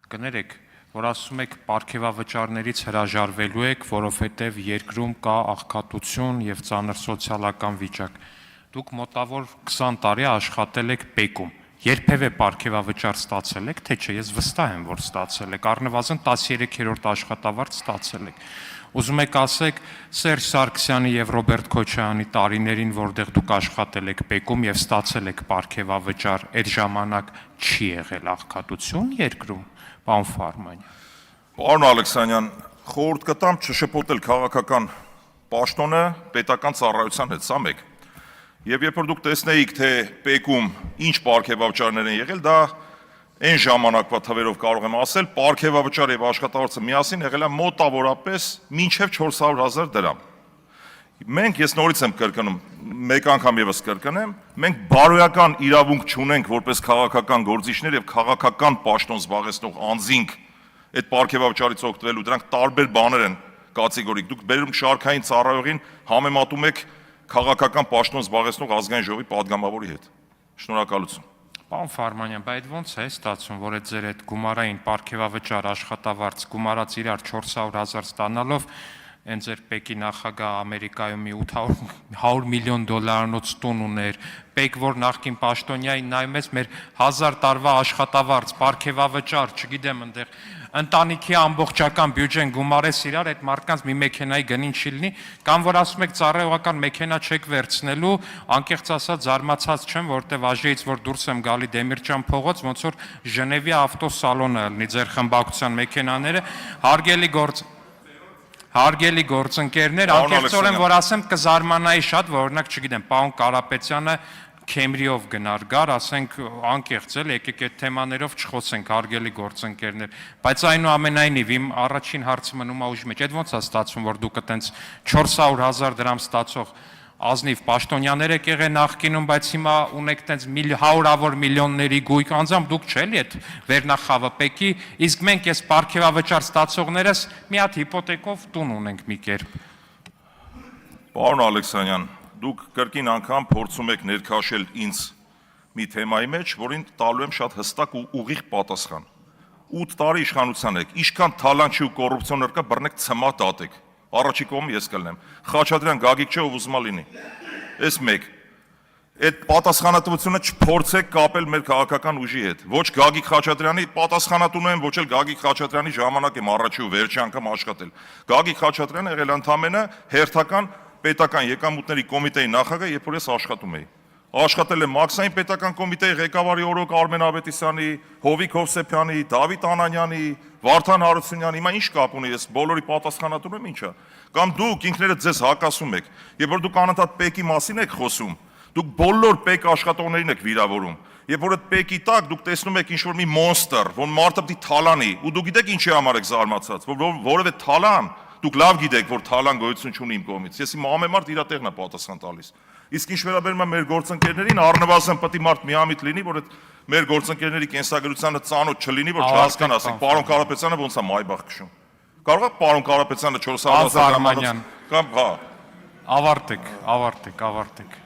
Կներեք, որ ասում եք պարգևավճարներից հրաժարվելու եք, որովհետև երկրում կա աղքատություն եւ ծանր սոցիալական վիճակ։ Դուք մոտավոր 20 տարի աշխատել եք ՊԵԿ-ում։ Երբևէ պարգևավճար ստացել եք, թե չէ, ես վստահ եմ, որ ստացել եք, առնվազն 13-րդ աշխատավարձ ստացել եք։ Ուզում եք ասեք Սերժ Սարգսյանի եւ Ռոբերտ Քոչարյանի տարիներին, որտեղ դուք աշխատել եք ՊԵԿ-ում եւ ստացել եք պարգևավճար, այդ ժամանակ չի եղել աղքատություն երկրում, պարոն Ֆարմանյան։ Պարոն Ալեքսանյան, խորհուրդ կտամ չշփոթել քաղաքական պաշտոնը պետական ծառայության հետ, սա մեկ։ Եվ երբ որ դուք տեսնեիք, թե ՊԵԿ-ում ինչ պարգևավճարներ են եղել, դա այն ժամանակվա թվերով կարող եմ ասել, պարգևավճար եւ աշխատավարձը միասին եղել է մոտավորապես մինչեւ 400,000 դրամ։ Մենք, ես նորից եմ կրկնում, մեկ անգամ եւս կրկնեմ, մենք բարոյական իրավունք չունենք որպես քաղաքական գործիչներ եւ քաղաքական պաշտոն զբաղեցնող անձինք այդ պարգևավճարից օգտվելու, դրանք տարբեր բաներ են կատեգորիկ։ Դուք բերում շարքային ծառայողին համեմատում եք քաղաքական պաշտոն զբաղեցնող ազգային ժողովի падգամավորի հետ։ Շնորհակալություն։ Պարոն Ֆարմանյան, բայց այդ ո՞նց է ստացվում, որ այդ ձեր այդ գումարային պարգևավճար աշխատավարձ գումարած իրար 400,000 ստանալով այն ձեր ՊԵԿ-ի նախագահ Ամերիկայում մի 800 միլիոն դոլարանոց տուն ուներ, ՊԵԿ, որ նախկին պաշտոնյային նայում ես մեր 1000 տարվա աշխատավարձ, պարգևավճար, չգիտեմ, այնտեղ ընտանիքի ամբողջական բյուջեն գումարես իրար, այդ մարդկանց մի մեքենայի գնին չի լինի, կամ որ ասում եք ծառայողական մեքենա չեք վերցնելու, անկեղծ ասած զարմացած չեմ, որտեվ ԱԺ-ից որ դուրս եմ գալի Դեմիրճան փողոց, ոնց որ Ժնևի ավտոսալոնը լինի ձեր խմբակցության մեքենաները, հարգելի գործընկերներ, անկեղծորեն որ ասեմ կզարմանայի շատ, որ օրինակ չգիտեմ, պարոն Կարապետյանը Քեմրիով գնար գար, ասենք անկեղծ էլ, եկեք այդ թեմաներով չխոսենք, հարգելի գործընկերներ, բայց այնուամենայնիվ իմ առաջին հարցը մնում է ուժի մեջ, այդ ո՞նց է ստացվում, որ դուք այտենց 400,000 դրամ ստացող ազնիվ պաշտոնյաներ եք եղել նախկինում, բայց հիմա ունեք այտենց հարյուրավոր միլիոնների գույք, անձամբ դուք չէ՞ էդ վերնախավը ՊԵԿ-ի, իսկ մենք այս պարգևավճար ստացողներս մի հատ հիպոթեկով տուն ունենք մի կերպ։ Պարոն Ալեքսանյան, դուք կրկին անգամ փորձում եք ներքաշել ինձ մի թեմայի մեջ, որին տալու եմ շատ հստակ ու ուղիղ պատասխան։ 8 տարի իշխանության եք, ինչքան թալանչի ու կոռուպցիոներ կա, բռնեք ցմա դատեք։ Առաջի կողմը ես կլնեմ։ Խաչատրյան Գագիկ չէ, ով ուզում է լինի։ Էս մեկ։ Այդ պատասխանատվությունը չփորձեք կապել մեր քաղաքական ուժի հետ։ Ոչ Գագիկ Խաչատրյանի պատասխանատուն եմ, ոչ էլ Գագիկ Խաչատրյանի ժամանակ եմ առաջի ու վերջի անգամ աշխատել։ Գագիկ Խաչատրյանը եղել ընդամենը հերթական պետական եկամուտների կոմիտեի նախագահ, երբ որ ես աշխատում էի։ Աշխատել եմ Մաքսային պետական կոմիտեի ղեկավարի օրոք Արմեն Ավետիսյանի, Հովիկ Հովսեփյանի, Դավիթ Անանյանի, Վարդան Հարությունյանի, հիմա ինչ կապ ունի, ես բոլորի պատասխանատուն եմ, ինչա։ Կամ դուք ինքներդ ձեզ հակասում եք, երբ որ դուք անընդհատ ՊԵԿ-ի մասին եք խոսում, դուք բոլոր ՊԵԿ աշխատողներին եք վիրավորում։ Երբ որ այդ ՊԵԿ-ի տակ դուք տեսնում եք ինչ-որ մի մոնստր, որ մարդը պիտի թալանի, ու դուք գիտեք ինչի համար եք զարմացած, որ որևէ թալան, դուք լավ գիտեք, որ թալան գոյություն չունի իմ կողմից։ Ես իմ ամեն իր տեղն է պատասխան տալիս։ Իսկ ինչ վերաբերում է մեր գործընկերներին, առնվազն պետք է մարդ միամիտ լինի, որ այդ մեր գործընկերների կենսագրությանը ծանոթ չլինի, որ չհասկանա, ասենք պարոն Կարապետյանը ոնց է մայբախ քշում։ Կարող է պարոն Կարապետյանը 400,000 Ֆարմանյան, կամ հա։ ավարտեք։